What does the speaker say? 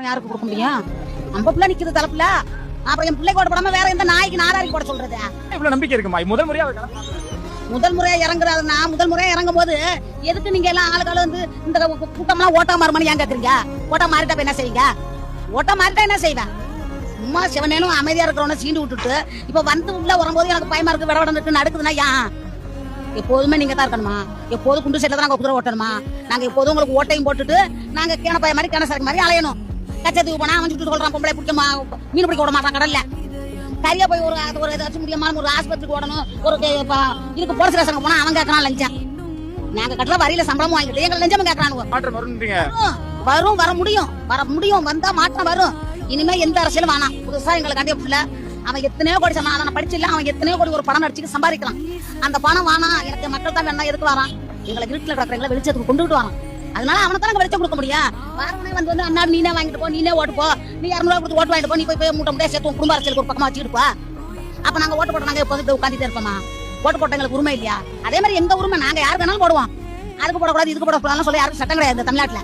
யாருக்கு கொடுக்க முடியும்? நம்ம பிள்ளை நிக்குது தலைப்புல. அப்புறம் என் பிள்ளைக்கு ஓட போடாம வேற எந்த நாய்க்கு நாராரிக்கு போட சொல்றது? இவ்வளவு நம்பிக்கை இருக்குமா? முதல் முறையா இறங்குறாருன்னா முதல் முறையா இறங்கும் போது எதுக்கு நீங்க எல்லாம் ஆளுகள் வந்து இந்த கூட்டம்லாம் ஓட்டா மாறுமான்னு ஏன் கேக்குறீங்க? ஓட்டா மாறிட்டா என்ன செய்வீங்க? ஓட்டா மாறிட்டா என்ன செய்வேன்? சும்மா சிவனேனும் அமைதியா இருக்கிறவன சீண்டு விட்டுட்டு இப்ப வந்து உள்ள வரும்போது எனக்கு பயமா இருக்கு, விடவடம் இருக்கு, நடக்குதுன்னா ஏன்? எப்போதுமே நீங்க தான் இருக்கணுமா? எப்போதும் குண்டு சைட்ல தான் நாங்க குதிரை ஓட்டணுமா? நாங்க எப்போதும் உங்களுக்கு ஓட்டையும் போட்டுட்டு நாங்க கேன பைய மாதிரி கேன சரக்கு மாதிரி அலையணும். கச்சத்துக்கு போனா அவன் சுட்டு சொல்றான் பொம்பளை பிடிக்க மீன் பிடிக்க விட மாட்டான் கடல்ல. சரியா போய் ஒரு ஏதாச்சும் முடியாம ஒரு ஆஸ்பத்திரிக்கு ஓடணும், ஒரு இதுக்கு போலீஸ் ஸ்டேஷனுக்கு போனா அவன் கேட்கறான் லஞ்சம். நாங்க கட்டல வரியில சம்பளமும் வாங்கிட்டு எங்களை லஞ்சம் கேட்கறானுங்க. வரும், வர முடியும், வந்தா மாற்றம் வரும். இனிமே எந்த அரசியலும் வேணாம். புதுசா எங்களை கண்டிப்பா அவன் எத்தனையோ கோடி சொன்னான், நான் படிச்சு இல்ல, அவன் எத்தனையோ கோடி ஒரு பணம் அடிச்சு சம்பாதிக்கலாம். அந்த பணம் வேணா, எனக்கு மக்கள் தான் வேணா, எதுக்கு வரான்? எங்களை வீட்டுல கிடக்குறீங்களா வெளிச்சத்துக்கு கொண்டுகிட்டு வரான். அதனால அவனுக்கு தான் வெளிச்சம் கொடுக்க முடியும். வரவனே வந்து அண்ணா நீனே வாங்கிட்டு போ, நீனே ஓட்டு போ, நீ 200 கொடுத்து ஓட்டு வாங்கிட்டு போ, நீ போய் மூட்டை முட்டையா சேர்த்து குடும்ப அரசியலுக்கு ஒரு பக்கமா வச்சுட்டு போ. அப்ப நாங்க ஓட்டு போட்டு நாங்க எப்போது உட்காந்துட்டே இருப்போமா? ஓட்டு போட்ட எங்களுக்கு உரிமை இல்லையா? அதே மாதிரி எங்க உரிமை, நாங்க யாருக்கு வேணாலும் போடுவோம். அதுக்கு போடக்கூடாது இதுக்கு போடக்கூடாதுன்னு சொல்லி யாருக்கும் சட்டம் கிடையாது தமிழ்நாட்டுல.